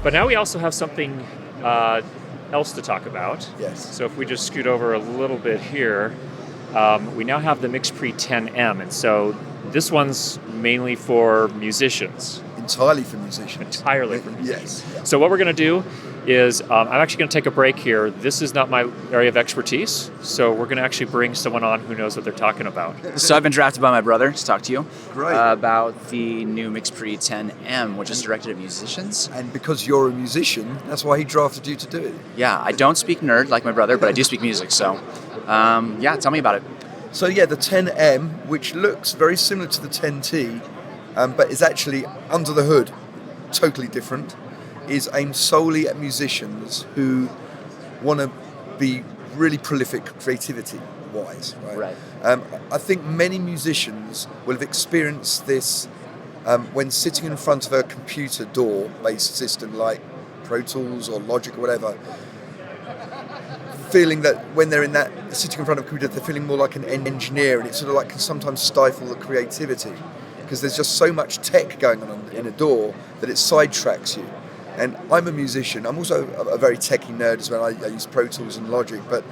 But now we also have something else to talk about. Yes. So if we just scoot over a little bit here, we now have the MixPre-10M, and so this one's mainly for musicians. Entirely for musicians. Entirely for musicians. Yes. So what we're going to do is, I'm actually going to take a break here. This is not my area of expertise, so we're going to actually bring someone on who knows what they're talking about. So I've been drafted by my brother to talk to you Great. About the new MixPre-10M, which is directed at musicians. And because you're a musician, that's why he drafted you to do it. Yeah, I don't speak nerd like my brother, but I do speak music, so yeah, tell me about it. So yeah, the 10M, which looks very similar to the 10T, but is actually under the hood, totally different, is aimed solely at musicians who want to be really prolific creativity-wise. Right. I think many musicians will have experienced this when sitting in front of a computer DAW-based system like Pro Tools or Logic or whatever, feeling that when they're in that, sitting in front of a computer, they're feeling more like an engineer, and it sort of like can sometimes stifle the creativity because there's just so much tech going on in a DAW that it sidetracks you. And I'm a musician. I'm also a very techie nerd as well. I use Pro Tools and Logic, but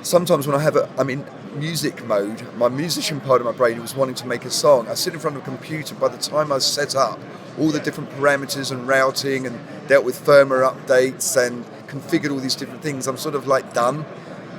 sometimes when I'm in music mode, my musician part of my brain was wanting to make a song. I sit in front of a computer. By the time I set up all the different parameters and routing and dealt with firmware updates and configured all these different things, I'm sort of like done.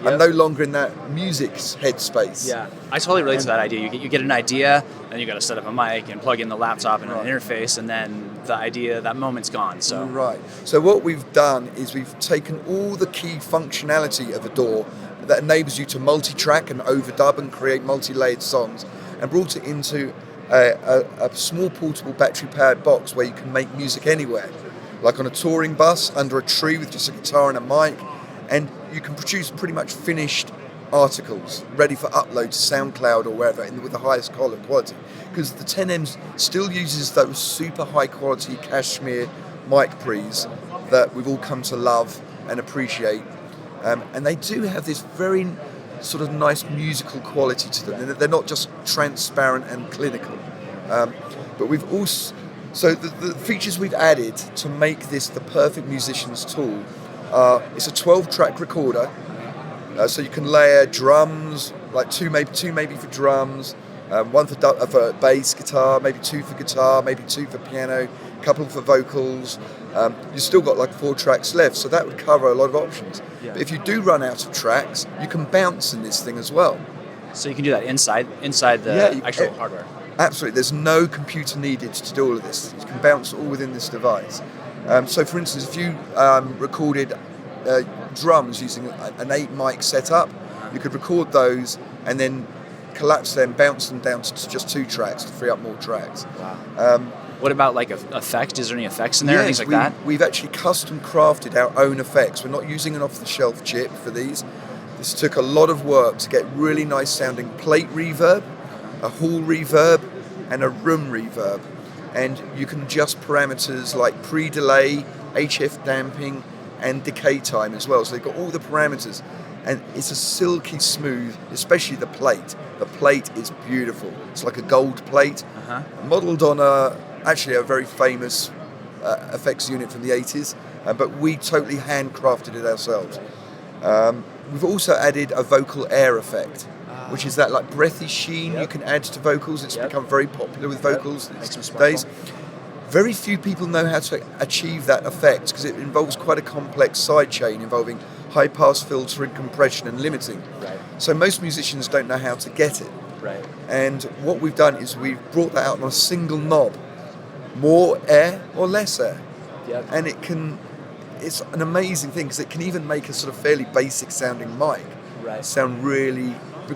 Yep. I'm no longer in that music headspace. Yeah, I totally relate to that idea. You get an idea, then you got to set up a mic and plug in the laptop and an interface, and then the idea, that moment's gone. So right. So what we've done is we've taken all the key functionality of a DAW that enables you to multitrack and overdub and create multi-layered songs, and brought it into a small portable battery-powered box where you can make music anywhere, like on a touring bus, under a tree with just a guitar and a mic, and you can produce pretty much finished articles ready for upload to SoundCloud or wherever with the highest quality. Because the 10M still uses those super high quality Kashmir mic pre's that we've all come to love and appreciate. And they do have this very sort of nice musical quality to them. They're not just transparent and clinical. But we've also, so the features we've added to make this the perfect musician's tool, it's a 12-track recorder, so you can layer drums, like two maybe for drums, one for bass guitar, maybe two for guitar, maybe two for piano, a couple for vocals. You've still got like 4 tracks left, so that would cover a lot of options. Yeah. But if you do run out of tracks, you can bounce in this thing as well. So you can do that inside the actual hardware. Absolutely, there's no computer needed to do all of this. You can bounce all within this device. So for instance, if you recorded drums using an 8-mic setup, you could record those and then collapse them, bounce them down to just 2 tracks to free up more tracks. Wow. What about like effect? Is there any effects in there? Yes, things like that? We've actually custom crafted our own effects. We're not using an off-the-shelf chip for these. This took a lot of work to get really nice sounding plate reverb, a hall reverb, and a room reverb. And you can adjust parameters like pre-delay, HF damping, and decay time as well. So they've got all the parameters. And it's a silky smooth, especially the plate. The plate is beautiful. It's like a gold plate, modelled on a very famous effects unit from the 80s, but we totally handcrafted it ourselves. We've also added a vocal air effect, which is that like breathy sheen you can add to vocals. It's become very popular with vocals these days. Very few people know how to achieve that effect because it involves quite a complex sidechain involving high pass filtering, compression and limiting. Right. So most musicians don't know how to get it. Right. And what we've done is we've brought that out on a single knob, more air or less air. Yep. And it's an amazing thing because it can even make a sort of fairly basic sounding mic sound really,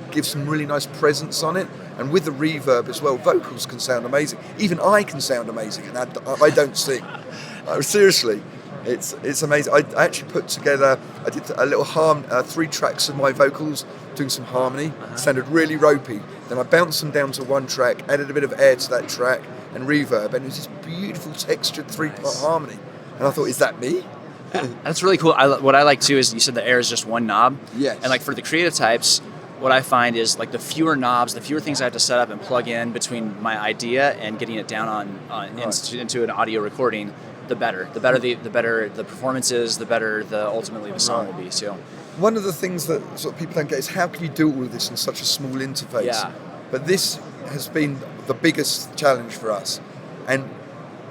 give some really nice presence on it. And with the reverb as well, vocals can sound amazing. Even I can sound amazing, and I don't sing. Seriously, it's amazing. I actually put together, I did a little 3 tracks of my vocals doing some harmony. It sounded really ropey. Then I bounced them down to 1 track, added a bit of air to that track and reverb, and it was this beautiful textured 3-part harmony. And I thought, is that me? That's really cool. What I like too is you said the air is just 1 knob. Yes. And like for the creative types, what I find is like the fewer knobs, the fewer things I have to set up and plug in between my idea and getting it down into an audio recording, the better. The better the performance is, the better ultimately the song will be. So one of the things that sort of people don't get is how can you do all of this in such a small interface? Yeah. But this has been the biggest challenge for us, and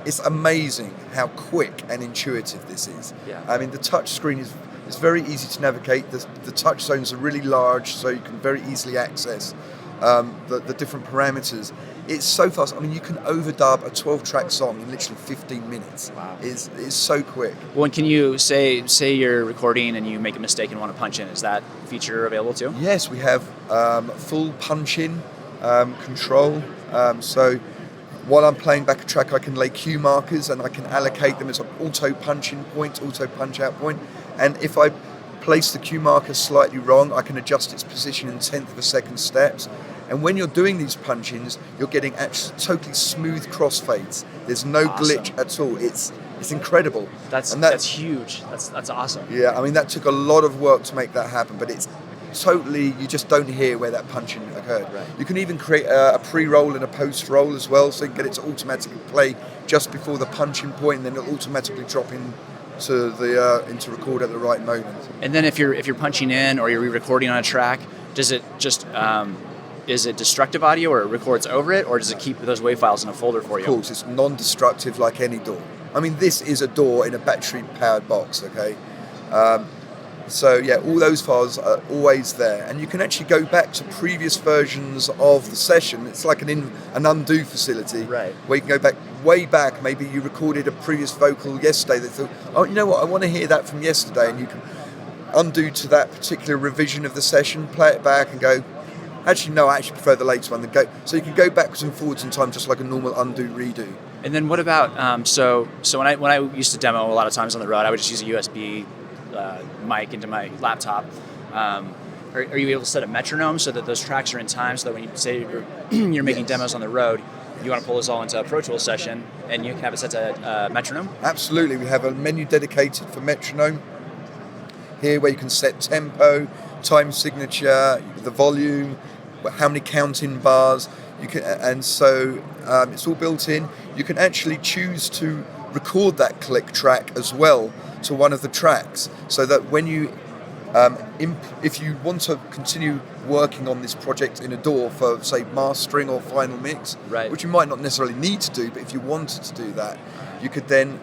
it's amazing how quick and intuitive this is. Yeah. I mean, the touch screen is very easy to navigate. The touch zones are really large, so you can very easily access the different parameters. It's so fast. I mean, you can overdub a 12-track song in literally 15 minutes. Wow. It's so quick. Well, and can you say you're recording and you make a mistake and want to punch in? Is that feature available too? Yes, we have full punch-in control. So while I'm playing back a track, I can lay cue markers and I can allocate them as an auto punch-in point, auto punch-out point. And if I place the cue marker slightly wrong, I can adjust its position in 10th of a second steps. And when you're doing these punch-ins, you're getting actually totally smooth crossfades. There's no glitch at all. It's incredible. That's huge. That's awesome. Yeah, I mean, that took a lot of work to make that happen, but it's totally, you just don't hear where that punch-in occurred. Right. You can even create a pre-roll and a post-roll as well, so you can get it to automatically play just before the punch-in point, and then it'll automatically drop in to into record at the right moment. And then if you're punching in or you're re-recording on a track, does it just is it destructive audio or it records over it, or does it keep those WAV files in a folder for you? Of course, it's non-destructive like any DAW. I mean, this is a DAW in a battery-powered box, okay? So yeah, all those files are always there, and you can actually go back to previous versions of the session. It's like an undo facility, right, where you can go back way back. Maybe you recorded a previous vocal yesterday. They thought, oh, you know what, I want to hear that from yesterday, and you can undo to that particular revision of the session, play it back, and go, actually no, I actually prefer the latest one. Then go, so you can go backwards and forwards in time, just like a normal undo redo. And then what about so when I used to demo a lot of times on the road, I would just use a USB mic into my laptop. Are you able to set a metronome so that those tracks are in time, so that when you say you're making demos on the road, you want to pull this all into a Pro Tools session and you can have it set to metronome? Absolutely. We have a menu dedicated for metronome here, where you can set tempo, time signature, the volume, how many counting bars you can, and so it's all built in. You can actually choose to record that click track as well to one of the tracks, so that when you if you want to continue working on this project in a DAW for, say, mastering or final mix, right, which you might not necessarily need to do, but if you wanted to do that, you could then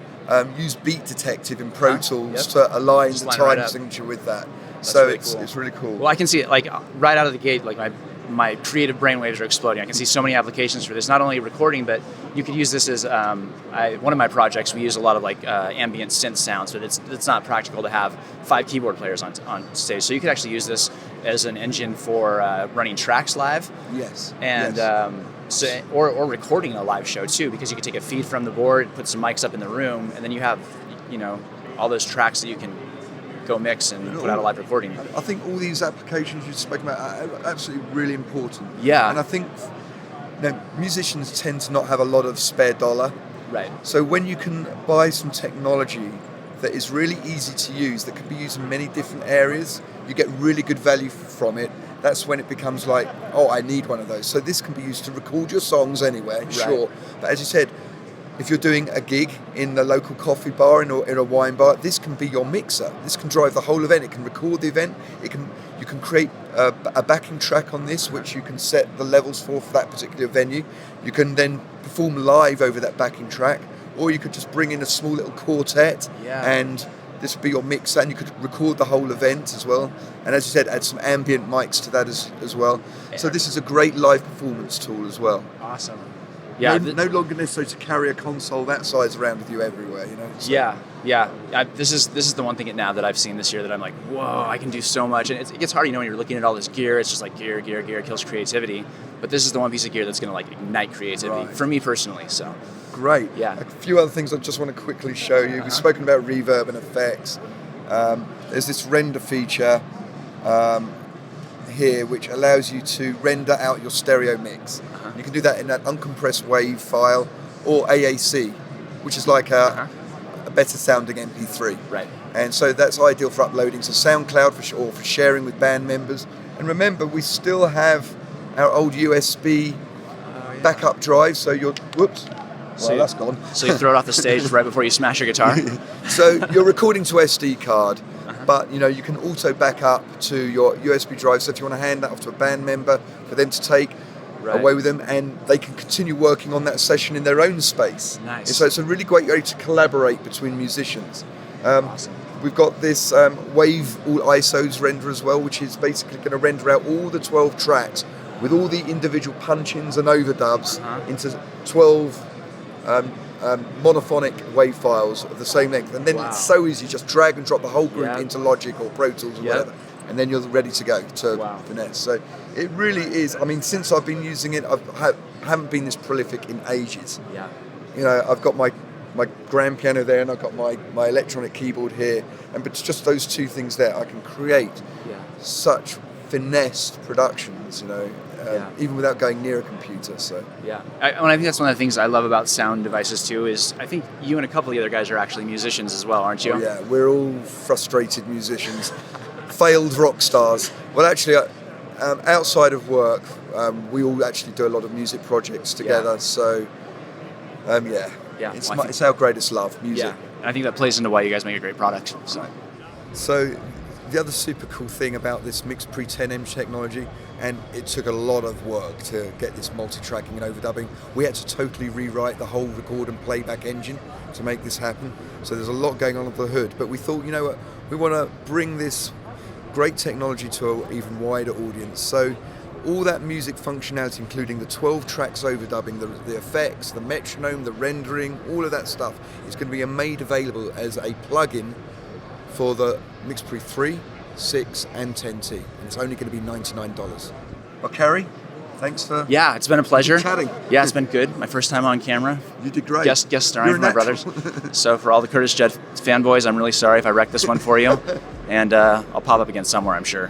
use Beat Detective in Pro Tools to align the time signature with that. That's so really it's really cool. Well, I can see it like right out of the gate, like my creative brainwaves are exploding. I can see so many applications for this, not only recording, but you could use this as one of my projects. We use a lot of like ambient synth sounds, but it's not practical to have 5 keyboard players on stage. So you could actually use this as an engine for running tracks live. Yes. And or recording a live show too, because you could take a feed from the board, put some mics up in the room, and then you have all those tracks that you can go mix and put out a live recording. I think all these applications you've spoken about are absolutely really important. Yeah. And I think musicians tend to not have a lot of spare dollar. Right. So when you can buy some technology that is really easy to use, that can be used in many different areas, you get really good value from it. That's when it becomes like, oh, I need one of those. So this can be used to record your songs anywhere, sure. But as you said, if you're doing a gig in the local coffee bar in a wine bar, this can be your mixer. This can drive the whole event. It can record the event. You can create a backing track on this, which you can set the levels for that particular venue. You can then perform live over that backing track, or you could just bring in a small little quartet, and this would be your mixer, and you could record the whole event as well. And as you said, add some ambient mics to that as well. Yeah. So this is a great live performance tool as well. Awesome. Yeah, no longer necessary to carry a console that size around with you everywhere, So. Yeah. This is the one thing at NAB that I've seen this year that I'm like, whoa, I can do so much. And it gets hard, when you're looking at all this gear. It's just like gear kills creativity. But this is the one piece of gear that's going to like ignite creativity for me personally. So great. Yeah. A few other things I just want to quickly show you. We've spoken about reverb and effects. There's this render feature here which allows you to render out your stereo mix. You can do that in an uncompressed WAV file or AAC, which is like a better sounding MP3. Right. And so that's ideal for uploading to SoundCloud or for sharing with band members. And remember, we still have our old USB backup drive. So Well, that's gone. So you throw it off the stage right before you smash your guitar? So you're recording to SD card, but you can also back up to your USB drive. So if you want to hand that off to a band member for them to take away with them, and they can continue working on that session in their own space. Nice. And so it's a really great way to collaborate between musicians. Awesome. We've got this wave all ISOs render as well, which is basically going to render out all the 12 tracks with all the individual punch-ins and overdubs into 12 monophonic wave files of the same length. And then it's so easy, just drag and drop the whole group into Logic or Pro Tools or whatever, and then you're ready to go to finesse. So it really is, I mean, since I've been using it, I haven't been this prolific in ages. Yeah. I've got my grand piano there, and I've got my electronic keyboard here, and but just those two things there, I can create such finessed productions, even without going near a computer. So I think that's one of the things I love about SoundDevices too. Is I think you and a couple of the other guys are actually musicians as well, aren't you? Oh, yeah, we're all frustrated musicians, failed rock stars. Well, actually, outside of work, we all actually do a lot of music projects together. So, it's our greatest love, music. Yeah, and I think that plays into why you guys make a great product. So the other super cool thing about this MixPre-10M technology, and it took a lot of work to get this multi-tracking and overdubbing. We had to totally rewrite the whole record and playback engine to make this happen. So there's a lot going on under the hood. But we thought, what, we want to bring this great technology to an even wider audience. So all that music functionality, including the 12 tracks overdubbing, the effects, the metronome, the rendering, all of that stuff, is going to be made available as a plugin for the MixPre-3, 6 and 10T. And it's only going to be $99. Well, Cary, thanks for it's been a pleasure chatting. Yeah, it's been good. My first time on camera. You did great. Guest starring for my brothers. So for all the Curtis Judd fanboys, I'm really sorry if I wrecked this one for you. And I'll pop up again somewhere, I'm sure.